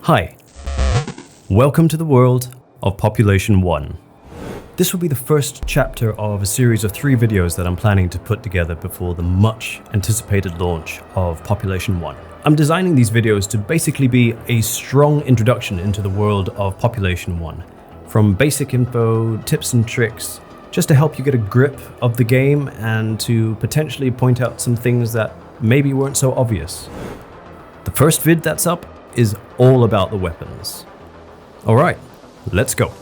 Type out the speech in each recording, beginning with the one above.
Hi, welcome to the world of Population 1. This will be the first chapter of a series of 3 videos that I'm planning to put together before the much anticipated launch of Population 1. I'm designing these videos to basically be a strong introduction into the world of Population 1. From basic info, tips and tricks, just to help you get a grip of the game and to potentially point out some things that maybe weren't so obvious. The first vid that's up is all about the weapons. Alright, let's go.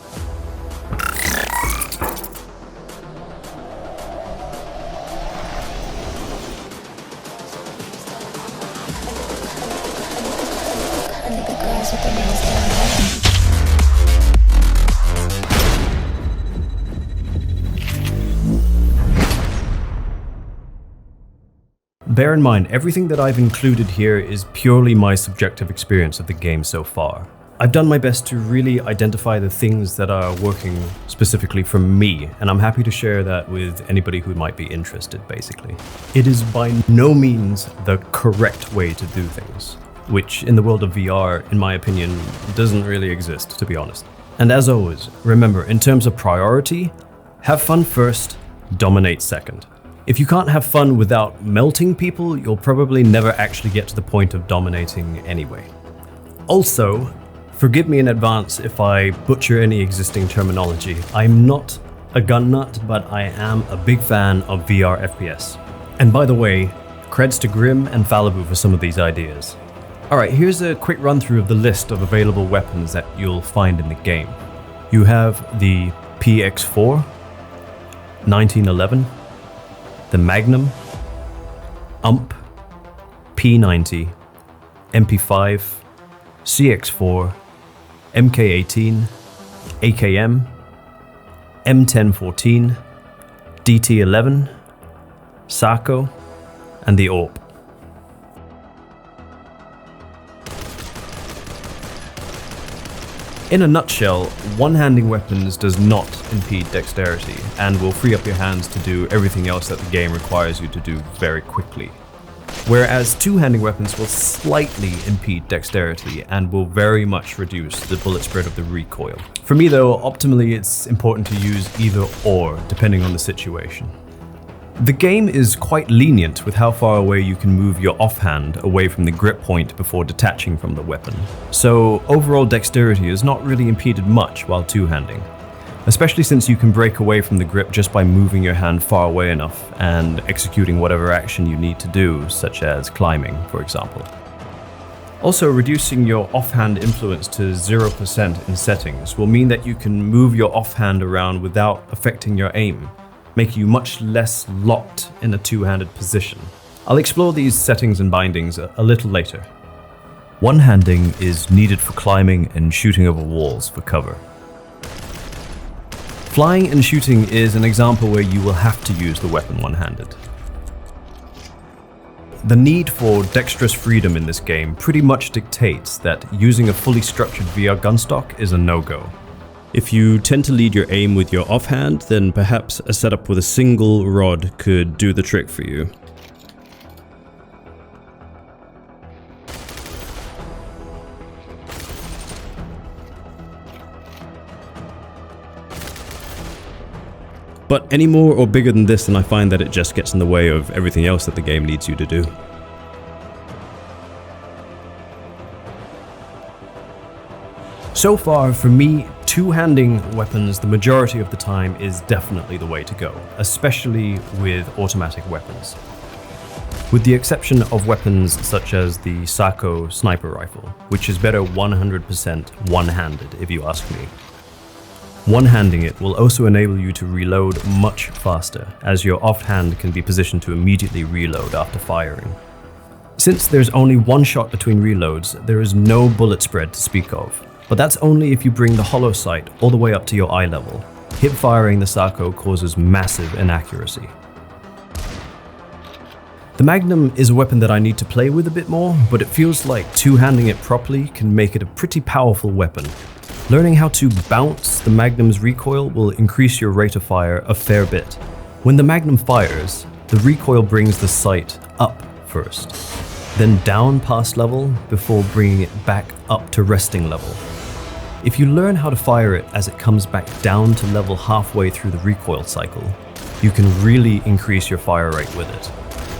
Bear in mind, everything that I've included here is purely my subjective experience of the game so far. I've done my best to really identify the things that are working specifically for me, and I'm happy to share that with anybody who might be interested, basically. It is by no means the correct way to do things, which in the world of VR, in my opinion, doesn't really exist, to be honest. And as always, remember, in terms of priority, have fun first, dominate second. If you can't have fun without melting people, you'll probably never actually get to the point of dominating anyway. Also, forgive me in advance if I butcher any existing terminology. I'm not a gun nut, but I am a big fan of VR FPS. And by the way, creds to Grim and Falibu for some of these ideas. Alright, here's a quick run through of the list of available weapons that you'll find in the game. You have the PX4, 1911, the Magnum, UMP, P90, MP5, CX4, MK18, AKM, M1014, DT11, SACO, and the AWP. In a nutshell, one-handing weapons does not impede dexterity and will free up your hands to do everything else that the game requires you to do very quickly. Whereas two-handing weapons will slightly impede dexterity and will very much reduce the bullet spread of the recoil. For me though, optimally it's important to use either or, depending on the situation. The game is quite lenient with how far away you can move your offhand away from the grip point before detaching from the weapon. So overall dexterity is not really impeded much while two-handing, especially since you can break away from the grip just by moving your hand far away enough and executing whatever action you need to do, such as climbing, for example. Also, reducing your offhand influence to 0% in settings will mean that you can move your offhand around without affecting your aim, making you much less locked in a two-handed position. I'll explore these settings and bindings a little later. One-handing is needed for climbing and shooting over walls for cover. Flying and shooting is an example where you will have to use the weapon one-handed. The need for dexterous freedom in this game pretty much dictates that using a fully structured VR gun stock is a no-go. If you tend to lead your aim with your offhand, then perhaps a setup with a single rod could do the trick for you. But any more or bigger than this, and I find that it just gets in the way of everything else that the game needs you to do. So far, for me, two-handing weapons the majority of the time is definitely the way to go, especially with automatic weapons. With the exception of weapons such as the SACO sniper rifle, which is better 100% one-handed if you ask me. One-handing it will also enable you to reload much faster, as your offhand can be positioned to immediately reload after firing. Since there's only one shot between reloads, there is no bullet spread to speak of. But that's only if you bring the hollow sight all the way up to your eye level. Hip firing the SACO causes massive inaccuracy. The Magnum is a weapon that I need to play with a bit more, but it feels like two-handing it properly can make it a pretty powerful weapon. Learning how to bounce the Magnum's recoil will increase your rate of fire a fair bit. When the Magnum fires, the recoil brings the sight up first. then down past level before bringing it back up to resting level. If you learn how to fire it as it comes back down to level halfway through the recoil cycle, you can really increase your fire rate with it,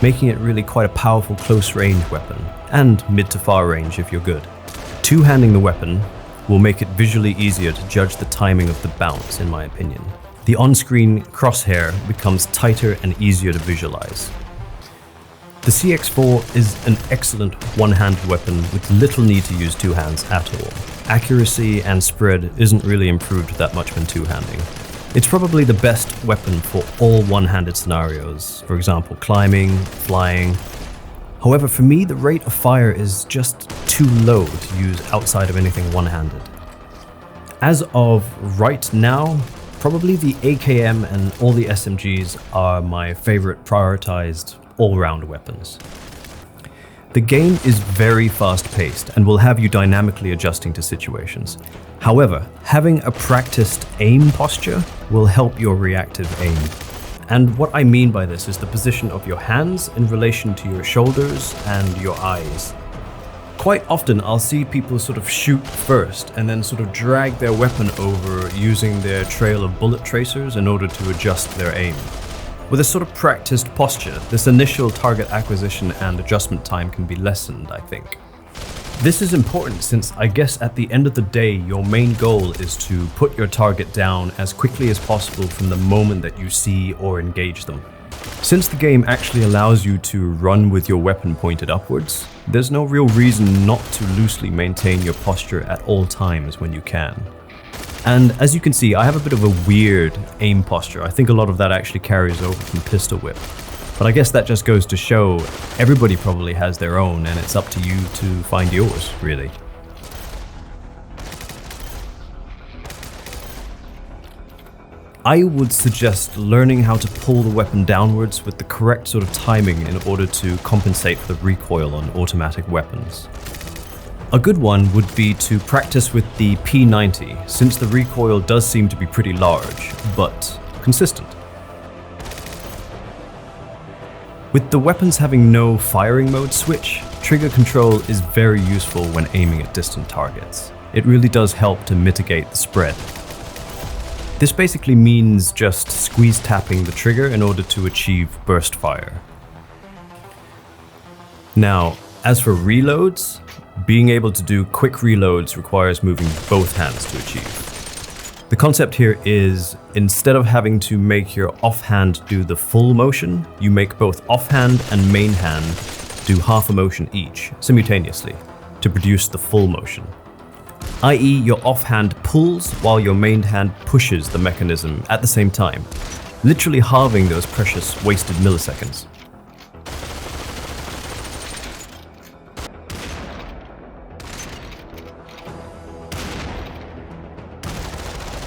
making it really quite a powerful close range weapon, and mid to far range if you're good. Two-handing the weapon will make it visually easier to judge the timing of the bounce, in my opinion. The on-screen crosshair becomes tighter and easier to visualize. The CX4 is an excellent one-handed weapon with little need to use two hands at all. Accuracy and spread isn't really improved that much when two-handing. It's probably the best weapon for all one-handed scenarios, for example climbing, flying. However, for me the rate of fire is just too low to use outside of anything one-handed. As of right now, probably the AKM and all the SMGs are my favorite prioritized all-round weapons. The game is very fast-paced and will have you dynamically adjusting to situations. However, having a practiced aim posture will help your reactive aim. And what I mean by this is the position of your hands in relation to your shoulders and your eyes. Quite often I'll see people sort of shoot first and then sort of drag their weapon over using their trail of bullet tracers in order to adjust their aim. With a sort of practiced posture, this initial target acquisition and adjustment time can be lessened, I think. This is important since I guess at the end of the day, your main goal is to put your target down as quickly as possible from the moment that you see or engage them. Since the game actually allows you to run with your weapon pointed upwards, there's no real reason not to loosely maintain your posture at all times when you can. And as you can see, I have a bit of a weird aim posture. I think a lot of that actually carries over from pistol whip. But I guess that just goes to show everybody probably has their own, and it's up to you to find yours, really. I would suggest learning how to pull the weapon downwards with the correct sort of timing in order to compensate for the recoil on automatic weapons. A good one would be to practice with the P90, since the recoil does seem to be pretty large, but consistent. With the weapons having no firing mode switch, trigger control is very useful when aiming at distant targets. It really does help to mitigate the spread. This basically means just squeeze tapping the trigger in order to achieve burst fire. Now, as for reloads, being able to do quick reloads requires moving both hands to achieve. The concept here is, instead of having to make your offhand do the full motion, you make both offhand and main hand do half a motion each, simultaneously, to produce the full motion. i.e. your offhand pulls while your main hand pushes the mechanism at the same time, literally halving those precious wasted milliseconds.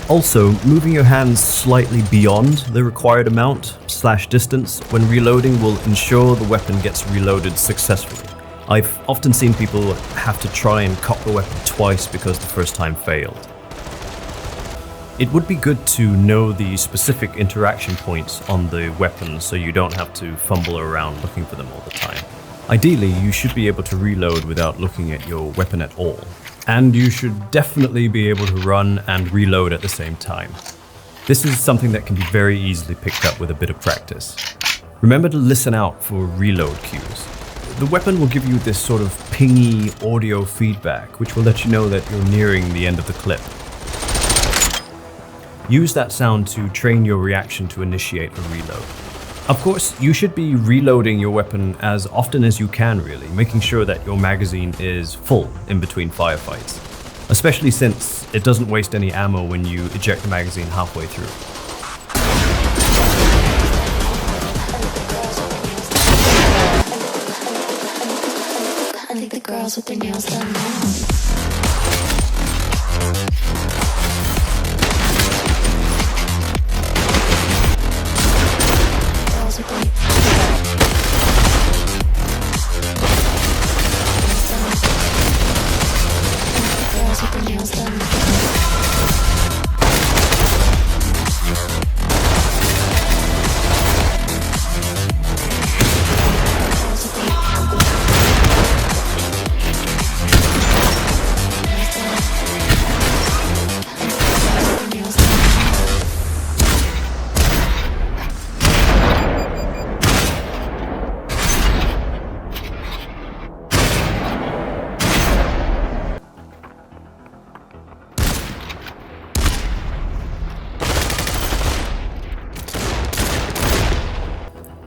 Also, moving your hands slightly beyond the required amount/distance when reloading will ensure the weapon gets reloaded successfully. I've often seen people have to try and cock the weapon twice because the first time failed. It would be good to know the specific interaction points on the weapon so you don't have to fumble around looking for them all the time. Ideally, you should be able to reload without looking at your weapon at all. And you should definitely be able to run and reload at the same time. This is something that can be very easily picked up with a bit of practice. Remember to listen out for reload cues. The weapon will give you this sort of pingy audio feedback, which will let you know that you're nearing the end of the clip. Use that sound to train your reaction to initiate a reload. Of course, you should be reloading your weapon as often as you can really, making sure that your magazine is full in between firefights, especially since it doesn't waste any ammo when you eject the magazine halfway through. I think the girls with their nails done now.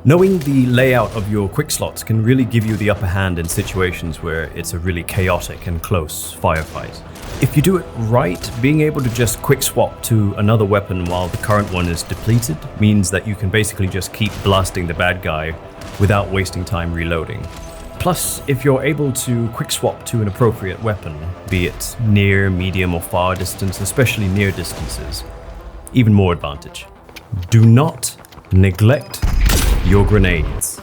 Knowing the layout of your Quickslots can really give you the upper hand in situations where it's a really chaotic and close firefight. If you do it right, being able to just quick swap to another weapon while the current one is depleted means that you can basically just keep blasting the bad guy without wasting time reloading. Plus, if you're able to quick swap to an appropriate weapon, be it near, medium or far distance, especially near distances, even more advantage. Do not neglect your grenades.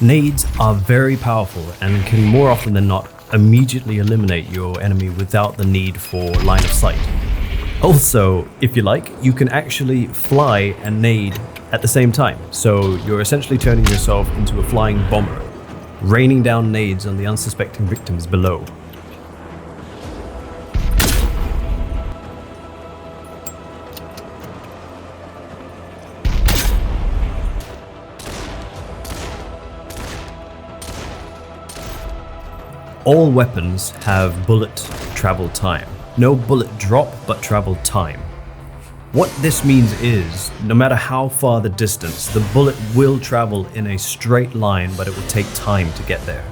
Nades are very powerful and can more often than not immediately eliminate your enemy without the need for line of sight. Also, if you like, you can actually fly and nade at the same time, so you're essentially turning yourself into a flying bomber, raining down nades on the unsuspecting victims below. All weapons have bullet travel time. No bullet drop, but travel time. What this means is, no matter how far the distance, the bullet will travel in a straight line, but it will take time to get there.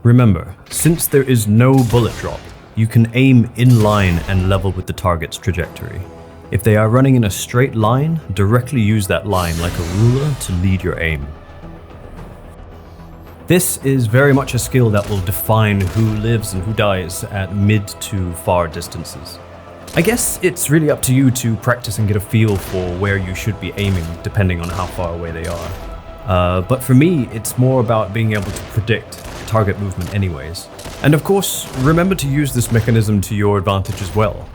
Remember, since there is no bullet drop, you can aim in line and level with the target's trajectory. If they are running in a straight line, directly use that line like a ruler to lead your aim. This is very much a skill that will define who lives and who dies at mid to far distances. I guess it's really up to you to practice and get a feel for where you should be aiming depending on how far away they are. But for me, it's more about being able to predict target movement anyways. And of course, remember to use this mechanism to your advantage as well.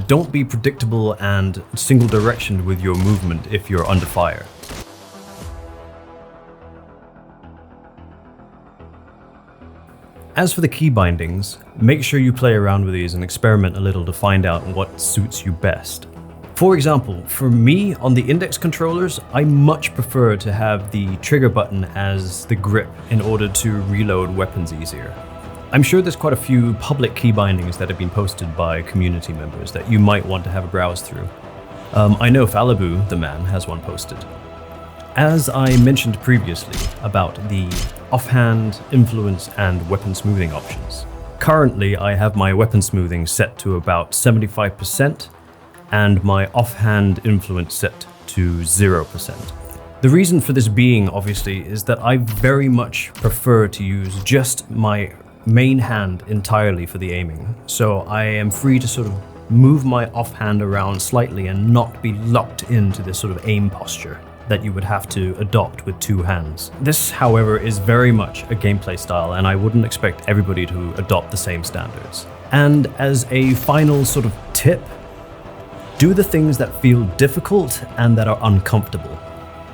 Don't be predictable and single directioned with your movement if you're under fire. As for the key bindings, make sure you play around with these and experiment a little to find out what suits you best. For example, for me on the index controllers, I much prefer to have the trigger button as the grip in order to reload weapons easier. I'm sure there's quite a few public key bindings that have been posted by community members that you might want to have a browse through. I know Falibu, the man, has one posted. As I mentioned previously about the offhand, influence, and weapon smoothing options. Currently, I have my weapon smoothing set to about 75% and my offhand influence set to 0%. The reason for this being, obviously, is that I very much prefer to use just my main hand entirely for the aiming, so I am free to sort of move my offhand around slightly and not be locked into this sort of aim posture that you would have to adopt with two hands. This, however, is very much a gameplay style, and I wouldn't expect everybody to adopt the same standards. And as a final sort of tip, do the things that feel difficult and that are uncomfortable.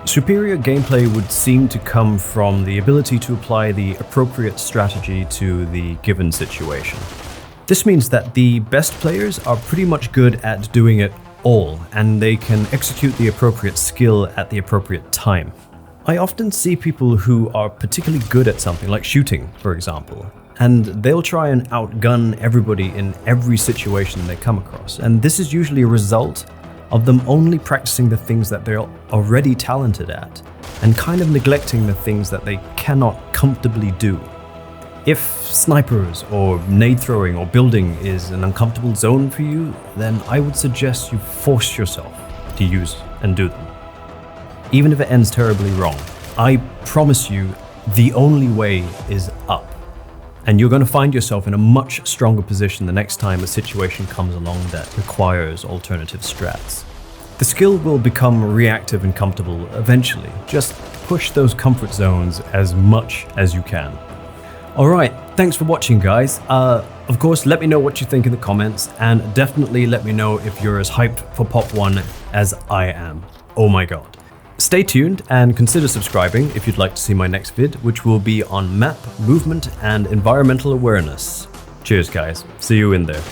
Superior gameplay would seem to come from the ability to apply the appropriate strategy to the given situation. This means that the best players are pretty much good at doing it all, and they can execute the appropriate skill at the appropriate time. I often see people who are particularly good at something, like shooting, for example, and they'll try and outgun everybody in every situation they come across. And this is usually a result of them only practicing the things that they're already talented at, and kind of neglecting the things that they cannot comfortably do. If snipers or nade throwing or building is an uncomfortable zone for you, then I would suggest you force yourself to use and do them. Even if it ends terribly wrong, I promise you the only way is up. And you're going to find yourself in a much stronger position the next time a situation comes along that requires alternative strats. The skill will become reactive and comfortable eventually. Just push those comfort zones as much as you can. Alright, thanks for watching, guys. Of course, let me know what you think in the comments, and definitely let me know if you're as hyped for Pop 1 as I am. Oh my god. Stay tuned and consider subscribing if you'd like to see my next vid, which will be on map, movement, and environmental awareness. Cheers, guys. See you in there.